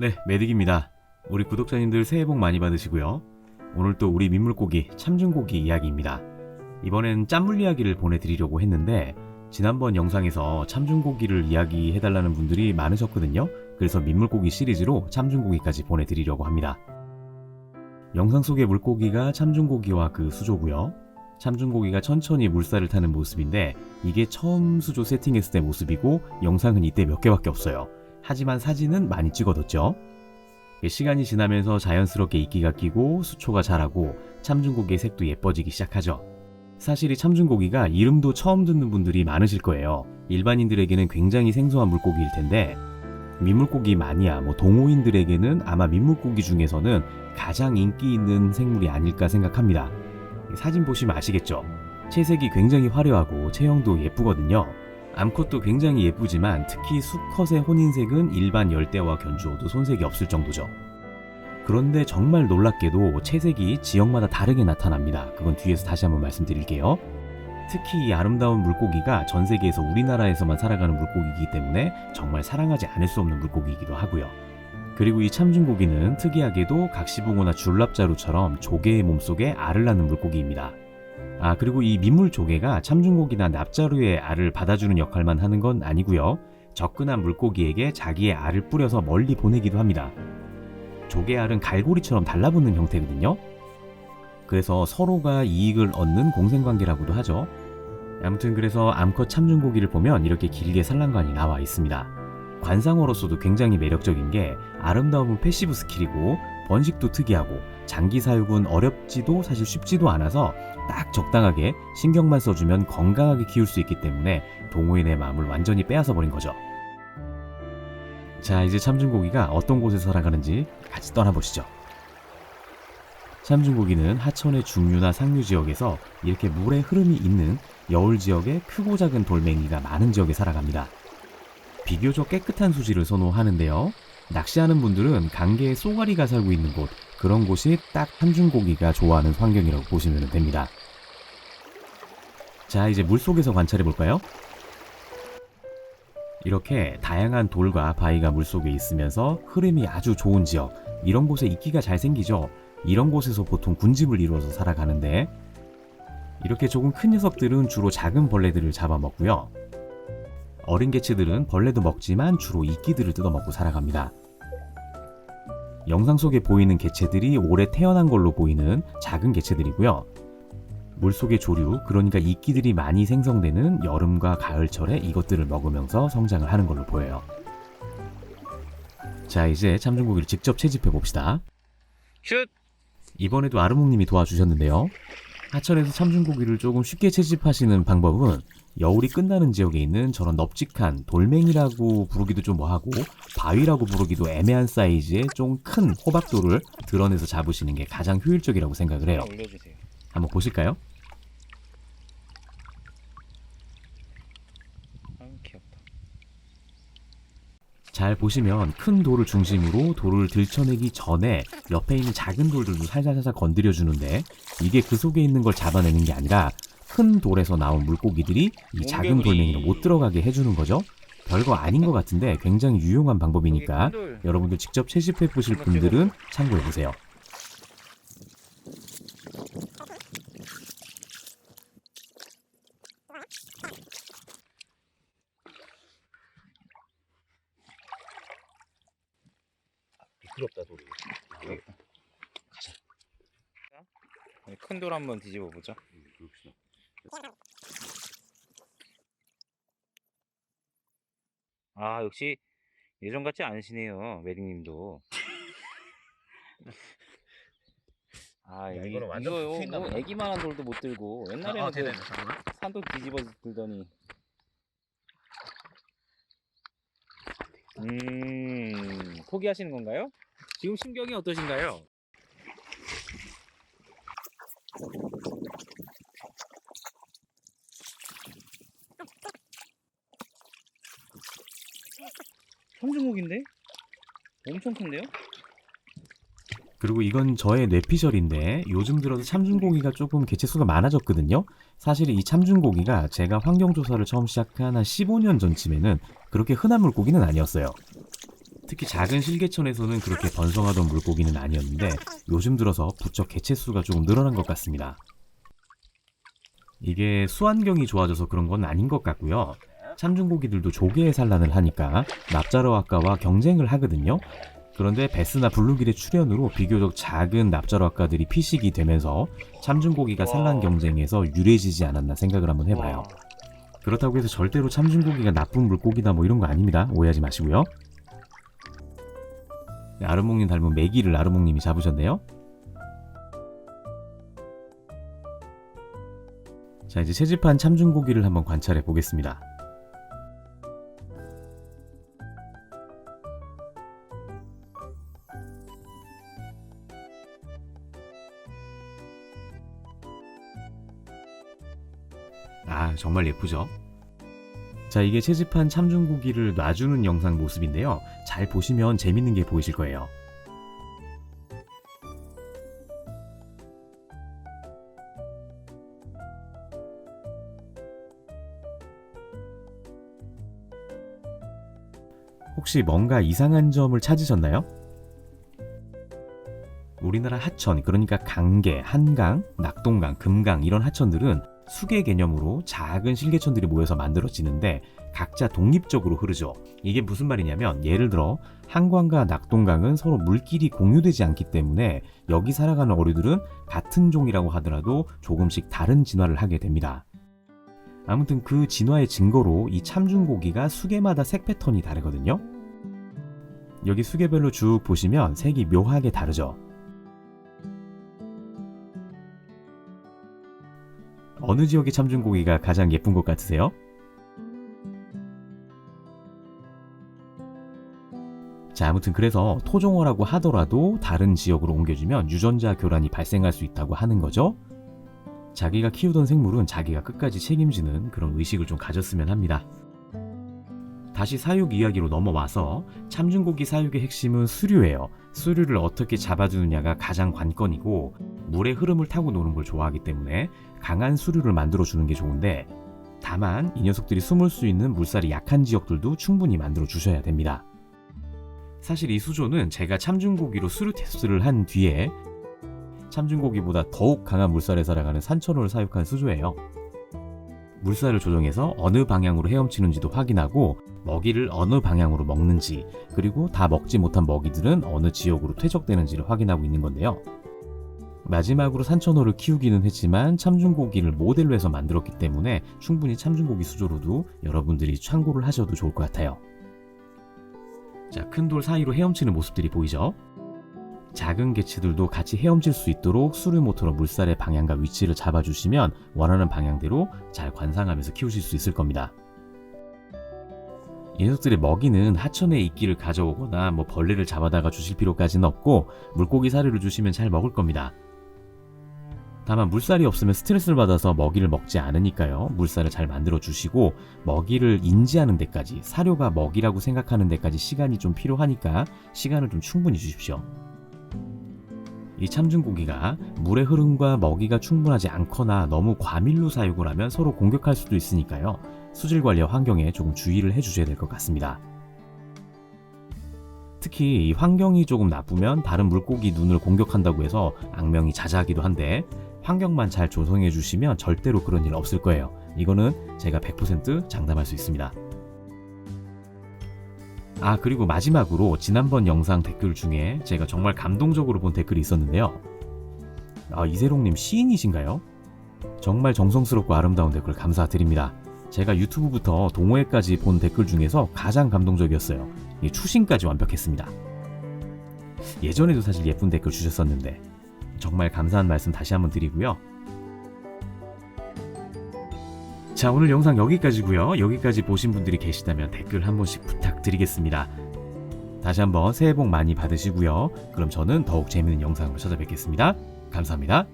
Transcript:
네, 메딕입니다. 우리 구독자님들 새해 복 많이 받으시고요. 오늘 또 우리 민물고기, 참중고기 이야기입니다. 이번엔 짠물 이야기를 보내드리려고 했는데 지난번 영상에서 참중고기를 이야기해달라는 분들이 많으셨거든요. 그래서 민물고기 시리즈로 참중고기까지 보내드리려고 합니다. 영상 속의 물고기가 참중고기와 그 수조고요. 참중고기가 천천히 물살을 타는 모습인데 이게 처음 수조 세팅했을 때 모습이고 영상은 이때 몇 개밖에 없어요. 하지만 사진은 많이 찍어뒀죠. 시간이 지나면서 자연스럽게 이끼가 끼고 수초가 자라고 참중고기의 색도 예뻐지기 시작하죠. 사실 이 참중고기가 이름도 처음 듣는 분들이 많으실 거예요. 일반인들에게는 굉장히 생소한 물고기일 텐데 민물고기 마니아, 동호인들에게는 아마 민물고기 중에서는 가장 인기 있는 생물이 아닐까 생각합니다. 사진 보시면 아시겠죠? 채색이 굉장히 화려하고 체형도 예쁘거든요. 암컷도 굉장히 예쁘지만 특히 수컷의 혼인색은 일반 열대어와 견주어도 손색이 없을 정도죠. 그런데 정말 놀랍게도 채색이 지역마다 다르게 나타납니다. 그건 뒤에서 다시 한번 말씀드릴게요. 특히 이 아름다운 물고기가 전 세계에서 우리나라에서만 살아가는 물고기이기 때문에 정말 사랑하지 않을 수 없는 물고기이기도 하고요. 그리고 이 참중고기는 특이하게도 각시붕어나 줄납자루처럼 조개의 몸속에 알을 낳는 물고기입니다. 그리고 이 민물조개가 참중고기나 납자루의 알을 받아주는 역할만 하는 건 아니고요. 접근한 물고기에게 자기의 알을 뿌려서 멀리 보내기도 합니다. 조개알은 갈고리처럼 달라붙는 형태거든요. 그래서 서로가 이익을 얻는 공생관계라고도 하죠. 아무튼 그래서 암컷 참중고기를 보면 이렇게 길게 산란관이 나와 있습니다. 관상어로서도 굉장히 매력적인 게 아름다움은 패시브 스킬이고 번식도 특이하고 장기 사육은 어렵지도 사실 쉽지도 않아서 딱 적당하게 신경만 써주면 건강하게 키울 수 있기 때문에 동호인의 마음을 완전히 빼앗아 버린 거죠. 자, 이제 참중고기가 어떤 곳에서 살아가는지 같이 떠나보시죠. 참중고기는 하천의 중류나 상류 지역에서 이렇게 물의 흐름이 있는 여울 지역에 크고 작은 돌멩이가 많은 지역에 살아갑니다. 비교적 깨끗한 수질을 선호하는데요. 낚시하는 분들은 강계에 쏘가리가 살고 있는 곳, 그런 곳이 딱 참중고기가 좋아하는 환경이라고 보시면 됩니다. 자, 이제 물속에서 관찰해 볼까요? 이렇게 다양한 돌과 바위가 물속에 있으면서 흐름이 아주 좋은 지역, 이런 곳에 이끼가 잘 생기죠. 이런 곳에서 보통 군집을 이루어서 살아가는데 이렇게 조금 큰 녀석들은 주로 작은 벌레들을 잡아먹고요. 어린 개체들은 벌레도 먹지만 주로 이끼들을 뜯어먹고 살아갑니다. 영상 속에 보이는 개체들이 올해 태어난 걸로 보이는 작은 개체들이고요. 물속의 조류, 그러니까 이끼들이 많이 생성되는 여름과 가을철에 이것들을 먹으면서 성장을 하는 걸로 보여요. 자, 이제 참중고기를 직접 채집해 봅시다. 슛! 이번에도 아르몽님이 도와주셨는데요. 하천에서 참중고기를 조금 쉽게 채집하시는 방법은 여울이 끝나는 지역에 있는 저런 넓직한 돌멩이라고 부르기도 좀 뭐하고 바위라고 부르기도 애매한 사이즈의 좀 큰 호박돌을 드러내서 잡으시는 게 가장 효율적이라고 생각을 해요. 올려주세요. 한번 보실까요? 귀엽다. 잘 보시면 큰 돌을 중심으로 돌을 들쳐내기 전에 옆에 있는 작은 돌들도 살살살살 건드려 주는데 이게 그 속에 있는 걸 잡아내는 게 아니라 큰 돌에서 나온 물고기들이 이 작은 돌멩이로 못 들어가게 해주는 거죠. 별거 아닌 것 같은데 굉장히 유용한 방법이니까 여러분들 직접 채집해 보실 분들은 참고해 보세요. 미끄럽다 돌이. 가자. 큰 돌 한번 뒤집어 보자. 역시 예전 같지 않으시네요, 메릭님도. 이거는 완전 붙어있나 보다. 애기만한 돌도 못 들고 옛날에는 되네. 산돌 뒤집어 들더니. 포기하시는 건가요? 지금 심경이 어떠신가요? 참중고기인데? 엄청 큰데요? 그리고 이건 저의 뇌피셜인데 요즘 들어서 참중고기가 조금 개체수가 많아졌거든요. 사실 이 참중고기가 제가 환경조사를 처음 시작한 한 15년 전쯤에는 그렇게 흔한 물고기는 아니었어요. 특히 작은 실개천에서는 그렇게 번성하던 물고기는 아니었는데 요즘 들어서 부쩍 개체수가 조금 늘어난 것 같습니다. 이게 수환경이 좋아져서 그런 건 아닌 것 같고요. 참중고기들도 조개의 산란을 하니까 납자로아까와 경쟁을 하거든요. 그런데 베스나 블루길의 출현으로 비교적 작은 납자로아까들이 피식이 되면서 참중고기가 산란 경쟁에서 유리해지지 않았나 생각을 한번 해봐요. 그렇다고 해서 절대로 참중고기가 나쁜 물고기다 뭐 이런 거 아닙니다. 오해하지 마시고요. 네, 아르몽님 닮은 메기를 아르몽님이 잡으셨네요. 자, 이제 채집한 참중고기를 한번 관찰해 보겠습니다. 아, 정말 예쁘죠? 자, 이게 채집한 참중고기를 놔주는 영상 모습인데요. 잘 보시면 재밌는 게 보이실 거예요. 혹시 뭔가 이상한 점을 찾으셨나요? 우리나라 하천, 그러니까 강계, 한강, 낙동강, 금강 이런 하천들은 수계 개념으로 작은 실개천들이 모여서 만들어지는데 각자 독립적으로 흐르죠. 이게 무슨 말이냐면 예를 들어 한강과 낙동강은 서로 물길이 공유되지 않기 때문에 여기 살아가는 어류들은 같은 종이라고 하더라도 조금씩 다른 진화를 하게 됩니다. 아무튼 그 진화의 증거로 이 참중고기가 수계마다 색 패턴이 다르거든요. 여기 수계별로 쭉 보시면 색이 묘하게 다르죠. 어느 지역의 참중고기가 가장 예쁜 것 같으세요? 자, 아무튼 그래서 토종어라고 하더라도 다른 지역으로 옮겨주면 유전자 교란이 발생할 수 있다고 하는 거죠. 자기가 키우던 생물은 자기가 끝까지 책임지는 그런 의식을 좀 가졌으면 합니다. 다시 사육 이야기로 넘어와서 참중고기 사육의 핵심은 수류예요. 수류를 어떻게 잡아주느냐가 가장 관건이고 물의 흐름을 타고 노는 걸 좋아하기 때문에 강한 수류를 만들어주는 게 좋은데 다만 이 녀석들이 숨을 수 있는 물살이 약한 지역들도 충분히 만들어 주셔야 됩니다. 사실 이 수조는 제가 참중고기로 수류 테스트를 한 뒤에 참중고기보다 더욱 강한 물살에 살아가는 산천어를 사육한 수조예요. 물살을 조정해서 어느 방향으로 헤엄치는지도 확인하고 먹이를 어느 방향으로 먹는지, 그리고 다 먹지 못한 먹이들은 어느 지역으로 퇴적되는지를 확인하고 있는 건데요. 마지막으로 산천어를 키우기는 했지만 참중고기를 모델로 해서 만들었기 때문에 충분히 참중고기 수조로도 여러분들이 참고를 하셔도 좋을 것 같아요. 자, 큰 돌 사이로 헤엄치는 모습들이 보이죠? 작은 개체들도 같이 헤엄칠 수 있도록 수류 모터로 물살의 방향과 위치를 잡아주시면 원하는 방향대로 잘 관상하면서 키우실 수 있을 겁니다. 이 녀석들의 먹이는 하천에 이끼를 가져오거나 벌레를 잡아다가 주실 필요까지는 없고 물고기 사료를 주시면 잘 먹을 겁니다. 다만 물살이 없으면 스트레스를 받아서 먹이를 먹지 않으니까요. 물살을 잘 만들어 주시고 먹이를 인지하는 데까지, 사료가 먹이라고 생각하는 데까지 시간이 좀 필요하니까 시간을 좀 충분히 주십시오. 이 참중고기가 물의 흐름과 먹이가 충분하지 않거나 너무 과밀로 사육을 하면 서로 공격할 수도 있으니까요. 수질 관리와 환경에 조금 주의를 해주셔야 될 것 같습니다. 특히 이 환경이 조금 나쁘면 다른 물고기 눈을 공격한다고 해서 악명이 자자하기도 한데 환경만 잘 조성해 주시면 절대로 그런 일 없을 거예요. 이거는 제가 100% 장담할 수 있습니다. 아, 그리고 마지막으로 지난번 영상 댓글 중에 제가 정말 감동적으로 본 댓글이 있었는데요. 이세롱님 시인이신가요? 정말 정성스럽고 아름다운 댓글 감사드립니다. 제가 유튜브부터 동호회까지 본 댓글 중에서 가장 감동적이었어요. 추신까지 완벽했습니다. 예전에도 사실 예쁜 댓글 주셨었는데 정말 감사한 말씀 다시 한번 드리고요. 자, 오늘 영상 여기까지고요. 여기까지 보신 분들이 계시다면 댓글 한 번씩 부탁드리겠습니다. 다시 한번 새해 복 많이 받으시고요. 그럼 저는 더욱 재밌는 영상으로 찾아뵙겠습니다. 감사합니다.